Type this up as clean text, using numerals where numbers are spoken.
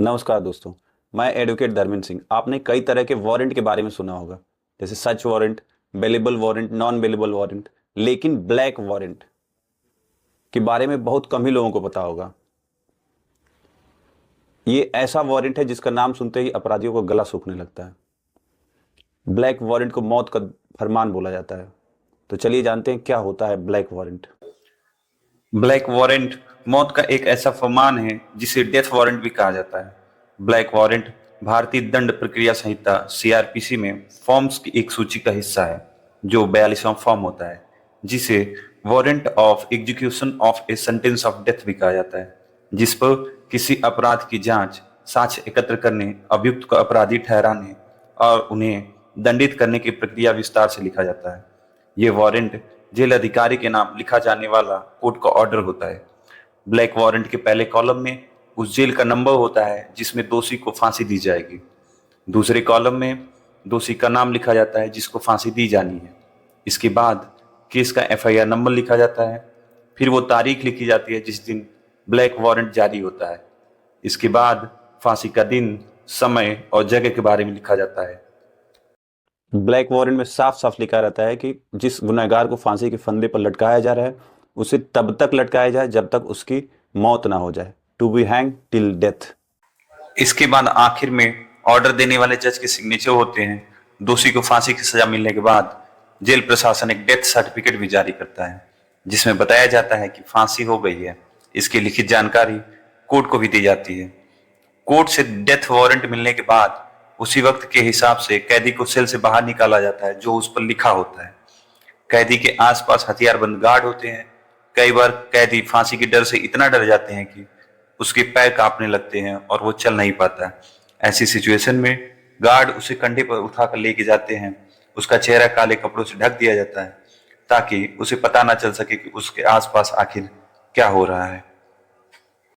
नमस्कार दोस्तों। मैं एडवोकेट धर्मेंद्र सिंह। आपने कई तरह के वारंट के बारे में सुना होगा, जैसे search warrant, bailable warrant, non bailable warrant. लेकिन ब्लैक वारंट के बारे में बहुत कम ही लोगों को पता होगा। ये ऐसा वारंट है जिसका नाम सुनते ही अपराधियों को गला सूखने लगता है। ब्लैक वारंट को मौत का फरमान बोला जाता है। तो चलिए जानते हैं क्या होता है ब्लैक वारंट। ब्लैक वारंट मौत का एक ऐसा फरमान है जिसे डेथ वारंट भी कहा जाता है। ब्लैक वारंट भारतीय दंड प्रक्रिया संहिता सीआरपीसी में फॉर्म्स की एक सूची का हिस्सा है, जो 42वां फॉर्म होता है, जिसे warrant of execution of a sentence of death भी कहा जाता है, जिस पर किसी अपराध की जांच, साक्ष्य एकत्र करने, अभियुक्त को अपराधी ठहराने और उन्हें दंडित करने की प्रक्रिया विस्तार से लिखा जाता है। ये वारंट जेल अधिकारी के नाम लिखा जाने वाला कोर्ट का ऑर्डर होता है। ब्लैक वारंट के पहले कॉलम में उस जेल का नंबर होता है जिसमें दोषी को फांसी दी जाएगी। दूसरे कॉलम में दोषी का नाम लिखा जाता है जिसको फांसी दी जानी है। इसके बाद केस का एफआईआर नंबर लिखा जाता है। फिर वो तारीख लिखी जाती है जिस दिन ब्लैक वारंट जारी होता है। इसके बाद फांसी का दिन, समय और जगह के बारे में लिखा जाता है। ब्लैक वारंट में साफ साफ लिखा रहता है कि जिस गुनहगार को फांसी के फंदे पर लटकाया जा रहा है उसे तब तक लटकाया जाए जब तक उसकी मौत ना हो जाए। To be hang till death. इसके बाद आखिर में ऑर्डर देने वाले जज के सिग्नेचर होते हैं। दोषी को फांसी की सजा मिलने के बाद जेल प्रशासन एक डेथ सर्टिफिकेट भी जारी करता है, जिसमें बताया जाता है कि फांसी हो गई है। इसकी लिखित जानकारी कोर्ट को भी दी जाती है। कोर्ट से डेथ वारंट मिलने के बाद उसी वक्त के हिसाब से कैदी को सेल से बाहर निकाला जाता है, जो उस पर लिखा होता है। कैदी के आसपास हथियारबंद गार्ड होते हैं। कई बार कैदी फांसी के डर से इतना डर जाते हैं कि उसके पैर कांपने लगते हैं और वो चल नहीं पाता है। ऐसी सिचुएशन में गार्ड उसे कंधे पर उठाकर लेके जाते हैं। उसका चेहरा काले कपड़ों से ढक दिया जाता है ताकि उसे पता ना चल सके कि उसके आसपास आखिर क्या हो रहा है।